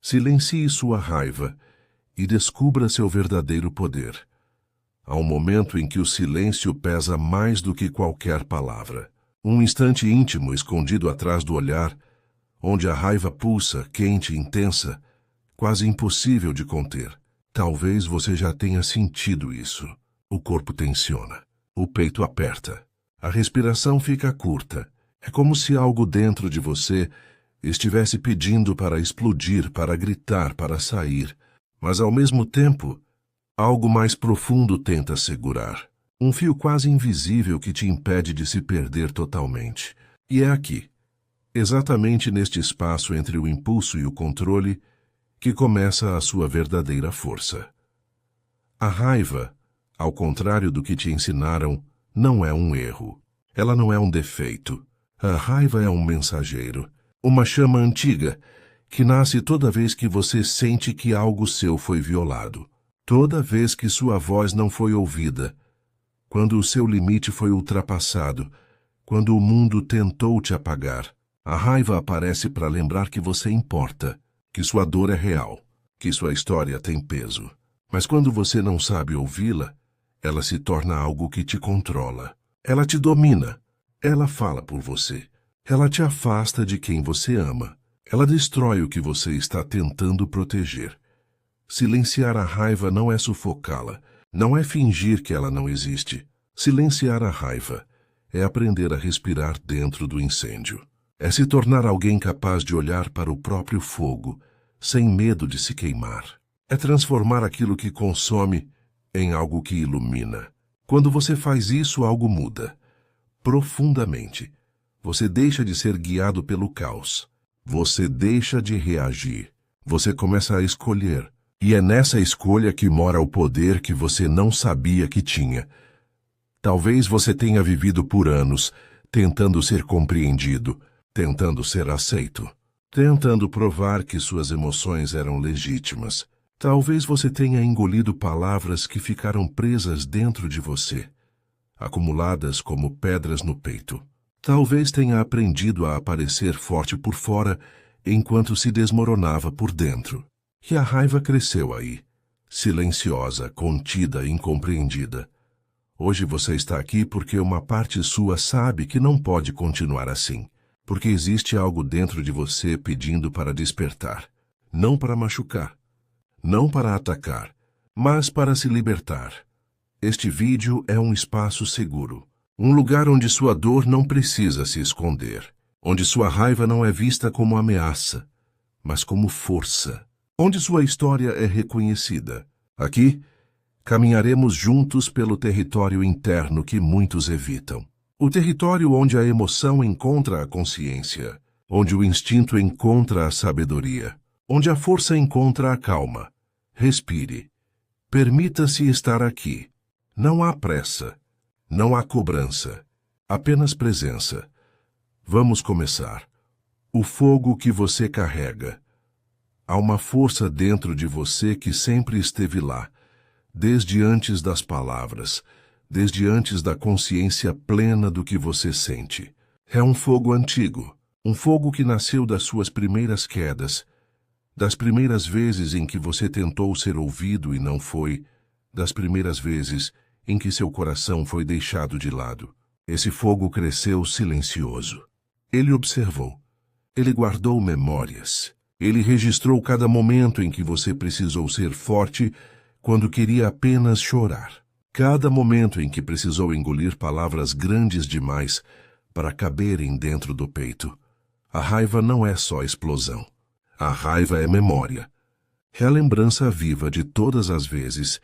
Silencie sua raiva e descubra seu verdadeiro poder. Há um momento em que o silêncio pesa mais do que qualquer palavra. Um instante íntimo escondido atrás do olhar, onde a raiva pulsa, quente e intensa, quase impossível de conter. Talvez você já tenha sentido isso. O corpo tensiona, o peito aperta, a respiração fica curta. É como se algo dentro de você estivesse pedindo para explodir, para gritar, para sair. Mas, ao mesmo tempo, algo mais profundo tenta segurar. Um fio quase invisível que te impede de se perder totalmente. E é aqui, exatamente neste espaço entre o impulso e o controle, que começa a sua verdadeira força. A raiva, ao contrário do que te ensinaram, não é um erro. Ela não é um defeito. A raiva é um mensageiro, uma chama antiga, que nasce toda vez que você sente que algo seu foi violado. Toda vez que sua voz não foi ouvida, quando o seu limite foi ultrapassado, quando o mundo tentou te apagar, a raiva aparece para lembrar que você importa, que sua dor é real, que sua história tem peso. Mas quando você não sabe ouvi-la, ela se torna algo que te controla. Ela te domina. Ela fala por você. Ela te afasta de quem você ama. Ela destrói o que você está tentando proteger. Silenciar a raiva não é sufocá-la, não é fingir que ela não existe. Silenciar a raiva é aprender a respirar dentro do incêndio. É se tornar alguém capaz de olhar para o próprio fogo, sem medo de se queimar. É transformar aquilo que consome em algo que ilumina. Quando você faz isso, algo muda. Profundamente. Você deixa de ser guiado pelo caos. Você deixa de reagir. Você começa a escolher. E é nessa escolha que mora o poder que você não sabia que tinha. Talvez você tenha vivido por anos, tentando ser compreendido, tentando ser aceito, tentando provar que suas emoções eram legítimas. Talvez você tenha engolido palavras que ficaram presas dentro de você, acumuladas como pedras no peito. Talvez tenha aprendido a aparecer forte por fora enquanto se desmoronava por dentro. E a raiva cresceu aí, silenciosa, contida, incompreendida. Hoje você está aqui porque uma parte sua sabe que não pode continuar assim, porque existe algo dentro de você pedindo para despertar, não para machucar, não para atacar, mas para se libertar. Este vídeo é um espaço seguro, um lugar onde sua dor não precisa se esconder, onde sua raiva não é vista como ameaça, mas como força, onde sua história é reconhecida. Aqui, caminharemos juntos pelo território interno que muitos evitam. O território onde a emoção encontra a consciência, onde o instinto encontra a sabedoria, onde a força encontra a calma. Respire. Permita-se estar aqui. Não há pressa. Não há cobrança. Apenas presença. Vamos começar. O fogo que você carrega. Há uma força dentro de você que sempre esteve lá, desde antes das palavras, desde antes da consciência plena do que você sente. É um fogo antigo, um fogo que nasceu das suas primeiras quedas, das primeiras vezes em que você tentou ser ouvido e não foi, das primeiras vezes em que seu coração foi deixado de lado. Esse fogo cresceu silencioso. Ele observou. Ele guardou memórias. Ele registrou cada momento em que você precisou ser forte quando queria apenas chorar. Cada momento em que precisou engolir palavras grandes demais para caberem dentro do peito. A raiva não é só explosão. A raiva é memória. É a lembrança viva de todas as vezes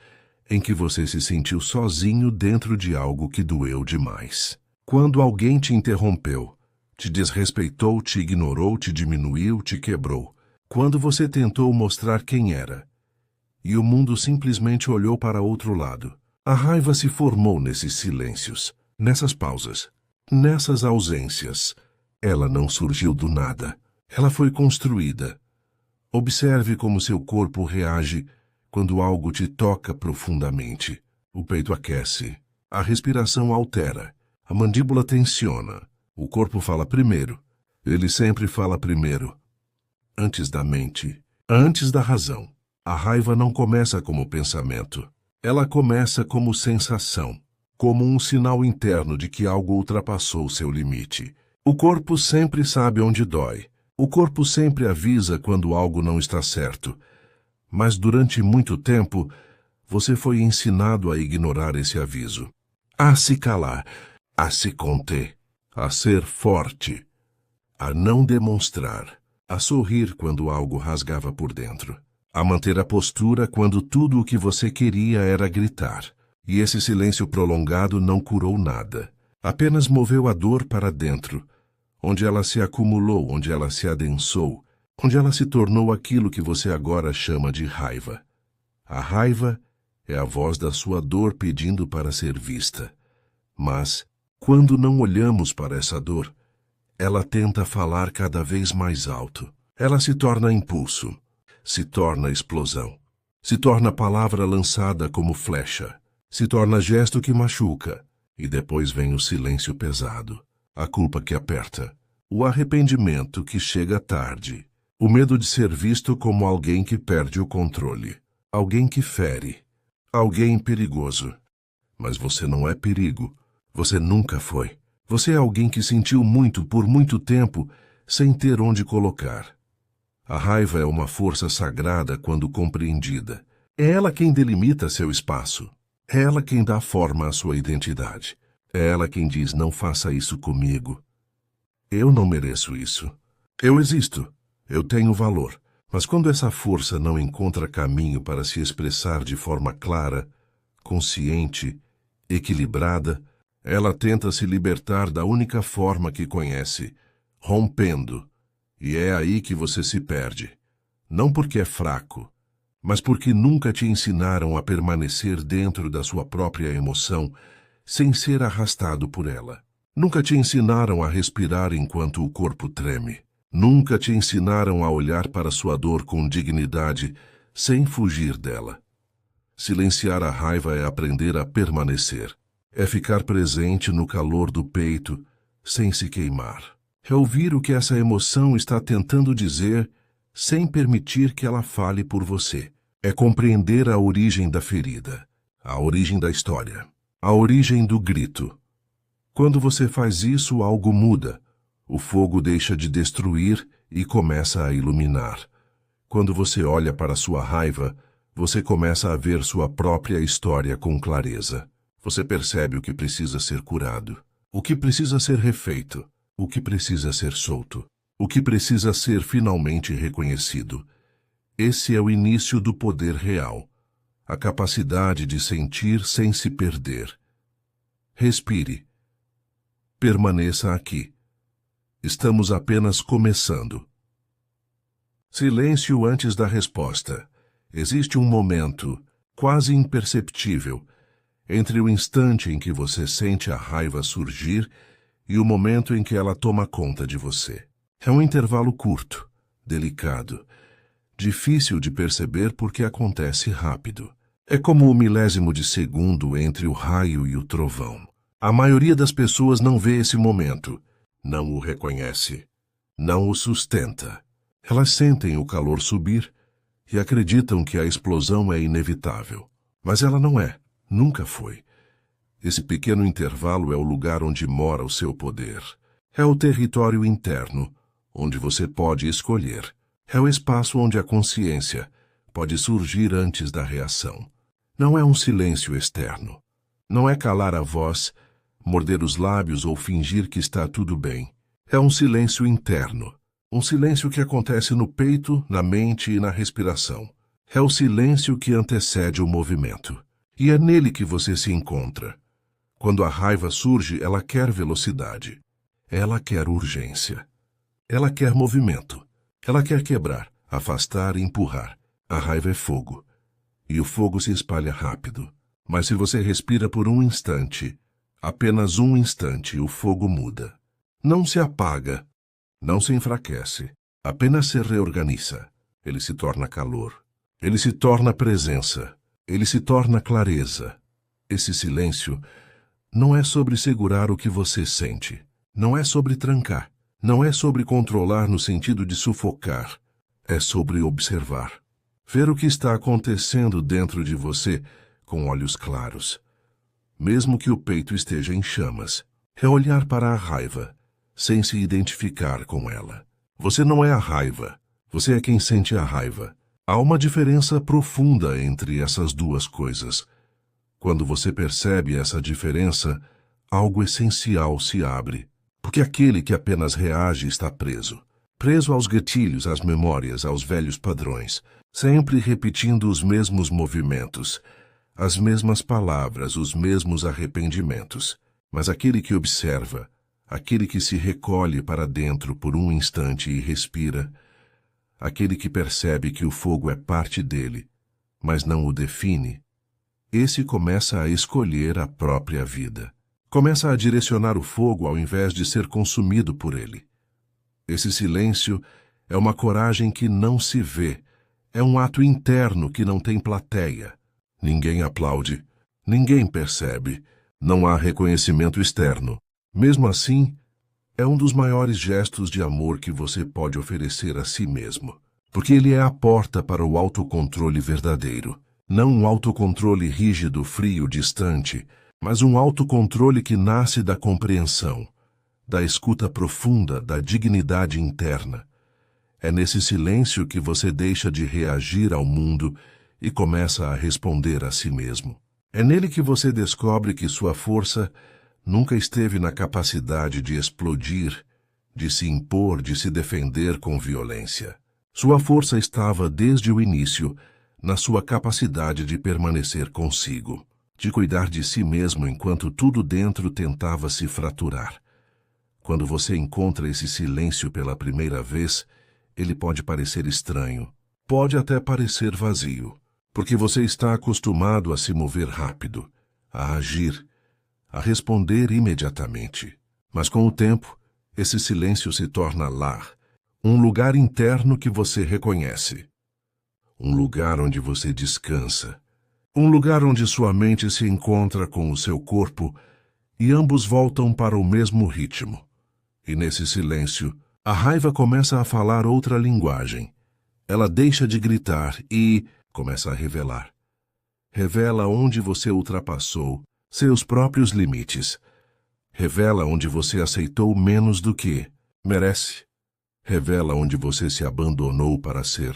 em que você se sentiu sozinho dentro de algo que doeu demais. Quando alguém te interrompeu, te desrespeitou, te ignorou, te diminuiu, te quebrou. Quando você tentou mostrar quem era, e o mundo simplesmente olhou para outro lado. A raiva se formou nesses silêncios, nessas pausas, nessas ausências. Ela não surgiu do nada. Ela foi construída. Observe como seu corpo reage quando algo te toca profundamente. O peito aquece. A respiração altera. A mandíbula tensiona. O corpo fala primeiro. Ele sempre fala primeiro. Antes da mente. Antes da razão. A raiva não começa como pensamento. Ela começa como sensação, como um sinal interno de que algo ultrapassou seu limite. O corpo sempre sabe onde dói. O corpo sempre avisa quando algo não está certo. Mas durante muito tempo, você foi ensinado a ignorar esse aviso. A se calar, a se conter, a ser forte, a não demonstrar, a sorrir quando algo rasgava por dentro, a manter a postura quando tudo o que você queria era gritar. E esse silêncio prolongado não curou nada. Apenas moveu a dor para dentro, onde ela se acumulou, onde ela se adensou, onde ela se tornou aquilo que você agora chama de raiva. A raiva é a voz da sua dor pedindo para ser vista. Mas, quando não olhamos para essa dor, ela tenta falar cada vez mais alto. Ela se torna impulso, se torna explosão, se torna palavra lançada como flecha, se torna gesto que machuca, e depois vem o silêncio pesado, a culpa que aperta, o arrependimento que chega tarde, o medo de ser visto como alguém que perde o controle, alguém que fere, alguém perigoso. Mas você não é perigo, você nunca foi. Você é alguém que sentiu muito por muito tempo sem ter onde colocar. A raiva é uma força sagrada quando compreendida. É ela quem delimita seu espaço. É ela quem dá forma à sua identidade. É ela quem diz: não faça isso comigo. Eu não mereço isso. Eu existo. Eu tenho valor. Mas quando essa força não encontra caminho para se expressar de forma clara, consciente, equilibrada, ela tenta se libertar da única forma que conhece, rompendo. E é aí que você se perde. Não porque é fraco, mas porque nunca te ensinaram a permanecer dentro da sua própria emoção sem ser arrastado por ela. Nunca te ensinaram a respirar enquanto o corpo treme. Nunca te ensinaram a olhar para sua dor com dignidade sem fugir dela. Silenciar a raiva é aprender a permanecer. É ficar presente no calor do peito sem se queimar. É ouvir o que essa emoção está tentando dizer sem permitir que ela fale por você. É compreender a origem da ferida, a origem da história, a origem do grito. Quando você faz isso, algo muda. O fogo deixa de destruir e começa a iluminar. Quando você olha para sua raiva, você começa a ver sua própria história com clareza. Você percebe o que precisa ser curado, o que precisa ser refeito, o que precisa ser solto, o que precisa ser finalmente reconhecido. Esse é o início do poder real, a capacidade de sentir sem se perder. Respire. Permaneça aqui. Estamos apenas começando. Silêncio antes da resposta. Existe um momento, quase imperceptível, entre o instante em que você sente a raiva surgir e o momento em que ela toma conta de você. É um intervalo curto, delicado, difícil de perceber porque acontece rápido. É como o milésimo de segundo entre o raio e o trovão. A maioria das pessoas não vê esse momento, não o reconhece, não o sustenta. Elas sentem o calor subir e acreditam que a explosão é inevitável. Mas ela não é, nunca foi. Esse pequeno intervalo é o lugar onde mora o seu poder. É o território interno, onde você pode escolher. É o espaço onde a consciência pode surgir antes da reação. Não é um silêncio externo. Não é calar a voz, morder os lábios ou fingir que está tudo bem. É um silêncio interno. Um silêncio que acontece no peito, na mente e na respiração. É o silêncio que antecede o movimento. E é nele que você se encontra. Quando a raiva surge, ela quer velocidade. Ela quer urgência. Ela quer movimento. Ela quer quebrar, afastar e empurrar. A raiva é fogo. E o fogo se espalha rápido. Mas se você respira por um instante, apenas um instante, o fogo muda. Não se apaga, não se enfraquece, apenas se reorganiza. Ele se torna calor. Ele se torna presença. Ele se torna clareza. Esse silêncio não é sobre segurar o que você sente. Não é sobre trancar. Não é sobre controlar no sentido de sufocar. é sobre observar. Ver o que está acontecendo dentro de você com olhos claros. Mesmo que o peito esteja em chamas. É olhar para a raiva, sem se identificar com ela. Você não é a raiva. Você é quem sente a raiva. Há uma diferença profunda entre essas duas coisas. Quando você percebe essa diferença, algo essencial se abre. Porque aquele que apenas reage está preso. Preso aos gatilhos, às memórias, aos velhos padrões. Sempre repetindo os mesmos movimentos, as mesmas palavras, os mesmos arrependimentos. Mas aquele que observa, aquele que se recolhe para dentro por um instante e respira, aquele que percebe que o fogo é parte dele, mas não o define, esse começa a escolher a própria vida. Começa a direcionar o fogo ao invés de ser consumido por ele. Esse silêncio é uma coragem que não se vê, é um ato interno que não tem plateia. Ninguém aplaude, ninguém percebe, não há reconhecimento externo. Mesmo assim, é um dos maiores gestos de amor que você pode oferecer a si mesmo, porque ele é a porta para o autocontrole verdadeiro. Não um autocontrole rígido, frio, distante, mas um autocontrole que nasce da compreensão, da escuta profunda, da dignidade interna. É nesse silêncio que você deixa de reagir ao mundo e começa a responder a si mesmo. É nele que você descobre que sua força nunca esteve na capacidade de explodir, de se impor, de se defender com violência. Sua força estava, desde o início, na sua capacidade de permanecer consigo, de cuidar de si mesmo enquanto tudo dentro tentava se fraturar. Quando você encontra esse silêncio pela primeira vez, ele pode parecer estranho, pode até parecer vazio, porque você está acostumado a se mover rápido, a agir, a responder imediatamente. Mas com o tempo, esse silêncio se torna lar, um lugar interno que você reconhece, um lugar onde você descansa, um lugar onde sua mente se encontra com o seu corpo e ambos voltam para o mesmo ritmo. E nesse silêncio, a raiva começa a falar outra linguagem. Ela deixa de gritar e começa a revelar. Revela onde você ultrapassou seus próprios limites. Revela onde você aceitou menos do que merece. Revela onde você se abandonou para ser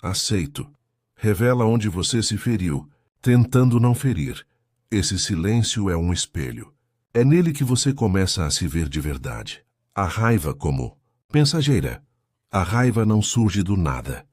aceito. Revela onde você se feriu, tentando não ferir. Esse silêncio é um espelho. É nele que você começa a se ver de verdade. A raiva como mensageira. A raiva não surge do nada.